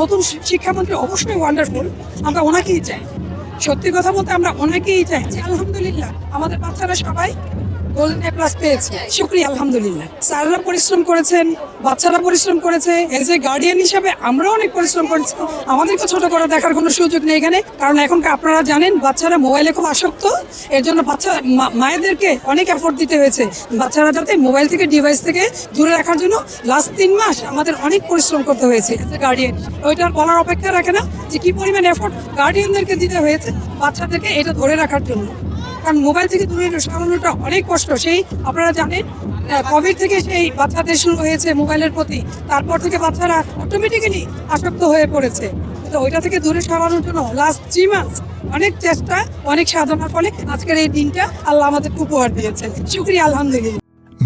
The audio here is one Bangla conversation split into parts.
নতুন শিক্ষামন্ত্রী অবশ্যই ওয়ান্ডারফুল, আমরা ওনাকেই চাই। সত্যি কথা বলতে আমরা ওনাকেই চাই। আলহামদুলিল্লাহ আমাদের বাচ্চারা সবাই গোল্ডেন এ প্লাস পেয়েছে, শুকরিয়া আলহামদুলিল্লাহ। স্যাররা পরিশ্রম করেছেন, বাচ্চারা পরিশ্রম করেছে, এজ এ গার্ডিয়ান হিসাবে আমরাও অনেক পরিশ্রম করেছি। আমাদেরকে ছোট করে দেখার কোনো সুযোগ নেই এখানে, কারণ এখন আপনারা জানেন বাচ্চারা মোবাইলে খুব আসক্ত। এর জন্য বাচ্চা মায়েদেরকে অনেক এফোর্ট দিতে হয়েছে বাচ্চারা যাতে মোবাইল থেকে ডিভাইস থেকে দূরে রাখার জন্য। লাস্ট 3 মাস আমাদের অনেক পরিশ্রম করতে হয়েছে এজ এ গার্ডিয়ান। ওইটার বলার অপেক্ষা রাখে না যে কি পরিমাণ এফোর্ট গার্ডিয়ানদেরকে দিতে হয়েছে বাচ্চাদেরকে এটা ধরে রাখার জন্য। কারণ মোবাইল থেকে দূরে সরানোটা অনেক কষ্ট। সেই আপনারা জানেন কোভিড থেকে সেই বাচ্চাদের শুরু হয়েছে মোবাইলের প্রতি, তারপর থেকে বাচ্চারা অটোমেটিক্যালি আসক্ত হয়ে পড়েছে। তো ওইটা থেকে দূরে সরানোর জন্য লাস্ট 3 মাস অনেক চেষ্টা, অনেক সাধনার ফলে আজকের এই দিনটা আল্লাহ আমাদের উপহার দিয়েছেন, শুকরিয়া আলহামদুলিল্লাহ।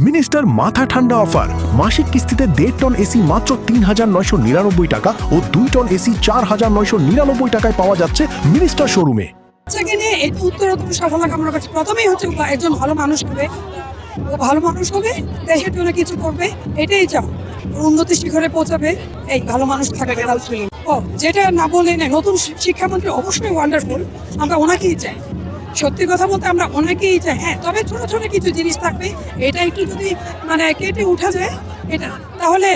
মিনিস্টার মাথা ঠান্ডা অফার, মাসিক কিস্তিতে 1.5 টন এসি মাত্র 3,999 টাকা ও 2 টন এসি 4,999 টাকায় পাওয়া যাচ্ছে মিনিস্টার শোরুমে। বাচ্চাকে নিয়ে এই উত্তরোত্তর সফলতা কামনা করছি। প্রথমেই হচ্ছে একজন ভালো মানুষ হবে, ও ভালো মানুষ হবে, দেশের জন্য কিছু করবে, এটাই চাও। উন্নতি শিখরে পৌঁছাবে, এই ভালো মানুষ থাকবে। ও যেটা না বললেই না, নতুন শিক্ষামন্ত্রী অবশ্যই ওয়ান্ডারফুল, আমরা ওনাকেই চাই। সত্যি কথা বলতে আমরা ওনাকেই চাই। হ্যাঁ, তবে ছোট ছোট কিছু জিনিস থাকবে, এটা একটু যদি কেটে উঠা যায় এটা, তাহলে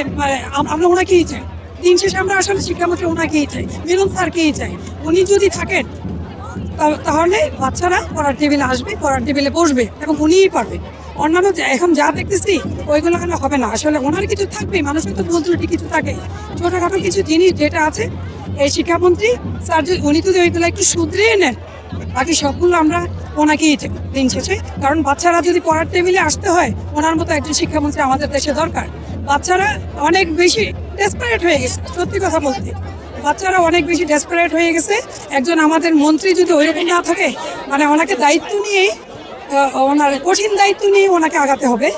আমরা ওনাকেই চাই। দিন শেষে আমরা আসলে শিক্ষামন্ত্রী ওনাকেই চাই, মিলন স্যারকেই চাই। উনি যদি থাকেন তাহলে বাচ্চারা পড়ার টেবিলে আসবে, পড়ার টেবিলে বসবে এবং উনিই পারবে। অন্যান্য এখন যা দেখতেছি ওইগুলো হবে না। আসলে ওনার কিছু থাকবে, মানুষের তো ভুল ত্রুটি কিছু থাকে, ছোটখাটো কিছু জিনিস যেটা আছে এই শিক্ষামন্ত্রী স্যার উনি যদি ওইগুলো একটু শুধরিয়ে নেন, বাকি সবগুলো আমরা ওনাকেই দিন শেষে। কারণ বাচ্চারা যদি পড়ার টেবিলে আসতে হয়, ওনার মতো একজন শিক্ষামন্ত্রী আমাদের দেশে দরকার। বাচ্চারা অনেক বেশি ডেসপারেট হয়ে গেছে, সত্যি কথা বলতে বাচ্চারা অনেক বেশি ডেসপারেট হয়ে গেছে। একজন আমাদের মন্ত্রী যদি ওইরকম না থাকে, ওনাকে দায়িত্ব নিয়ে, ওনার কঠিন দায়িত্ব নিয়ে ওনাকে আগাতে হবে।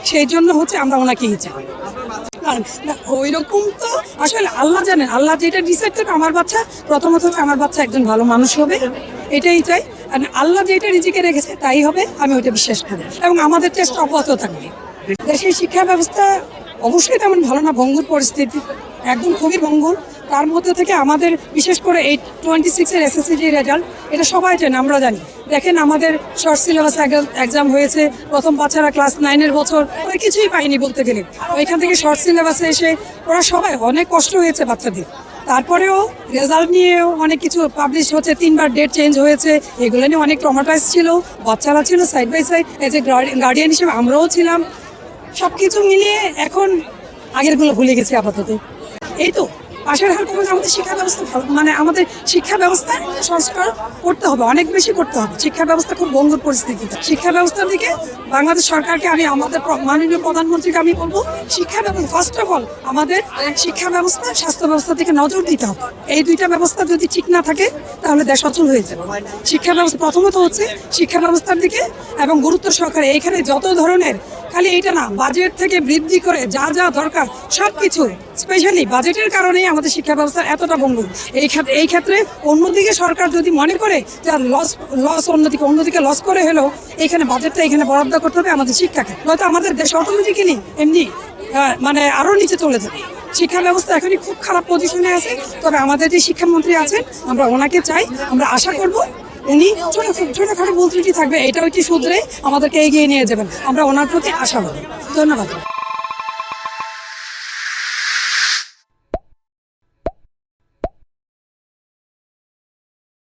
সেই জন্য হচ্ছে আমরা ওনাকেই চাই। ওই রকম তো আসলে আল্লাহ জানেন, আল্লাহ যেটা ডিসাইড করবে আমার বাচ্চা, প্রথমত আমার বাচ্চা একজন ভালো মানুষ হবে, এটাই চাই। আর আল্লাহ যেটা রিজিকে রেখেছে তাই হবে, আমি ওইটা বিশ্বাস করি এবং আমাদের চেষ্টা অব্যাহত থাকবে। দেশের শিক্ষা ব্যবস্থা অবশ্যই তেমন ভালো না, ভঙ্গুর পরিস্থিতি, একদম খুবই ভঙ্গুর। তার মধ্যে থেকে আমাদের বিশেষ করে এই 26-এর এসএসসি রেজাল্ট, এটা সবাই জানে, আমরা জানি। দেখেন আমাদের শর্ট সিলেবাস এক্সাম হয়েছে, প্রথম বাচ্চারা ক্লাস 9-এর বছর ওরা কিছুই পায়নি বলতে গেলে। ওইখান থেকে শর্ট সিলেবাসে এসে ওরা সবাই অনেক কষ্ট হয়েছে বাচ্চাদের। তারপরেও রেজাল্ট নিয়েও অনেক কিছু পাবলিশ হচ্ছে, 3বার ডেট চেঞ্জ হয়েছে, এগুলো নিয়ে অনেক ট্রমাটাইজ ছিল, বাচ্চারা ছিল side by side, as a guardian হিসেবে আমরাও ছিলাম। সব কিছু মিলিয়ে এখন আগেরগুলো ভুলে গেছি আপাতত। এই তো পাশের হার কমে আমাদের শিক্ষা ব্যবস্থা আমাদের শিক্ষা ব্যবস্থা সংস্কার করতে হবে, অনেক বেশি করতে হবে। শিক্ষা ব্যবস্থা খুব ভঙ্গুর পরিস্থিতি। শিক্ষা ব্যবস্থার দিকে বাংলাদেশ সরকারকে আমি, আমাদের মাননীয় প্রধানমন্ত্রীকে আমি বলবো, শিক্ষা ব্যবস্থা ফার্স্ট অফ অল আমাদের শিক্ষা ব্যবস্থা, স্বাস্থ্য ব্যবস্থা থেকে নজর দিতে হবে। এই দুইটা ব্যবস্থা যদি ঠিক না থাকে তাহলে দেশ অচল হয়ে যাবে। শিক্ষা ব্যবস্থা প্রথমত হচ্ছে শিক্ষা ব্যবস্থার দিকে এবং গুরুত্ব সহকারে এইখানে যত ধরনের, খালি এইটা না, বাজেট থেকে বৃদ্ধি করে যা যা দরকার সব কিছু, স্পেশালি বাজেটের কারণেই আমাদের শিক্ষা ব্যবস্থা এতটা ভঙ্গুর। এই ক্ষেত্রে অন্যদিকে সরকার যদি মনে করে যে অন্যদিকে লস করে হলেও এখানে বাজেটটা এখানে বরাদ্দ করতে হবে আমাদের শিক্ষাকে, নয়তো আমাদের দেশ অটোমেটিক্যালি এমনি আরও নিচে চলে যাবে। শিক্ষা ব্যবস্থা এখনই খুব খারাপ পজিশনে আছে। তবে আমাদের যে শিক্ষামন্ত্রী আছেন আমরা ওনাকে চাই, আমরা আশা করব উনি ছোটখাটো ভুল ত্রুটি থাকবে, এটাও একটি শুধরে আমাদেরকে এগিয়ে নিয়ে যাবেন। আমরা ওনার প্রতি আশাবাদী। ধন্যবাদ।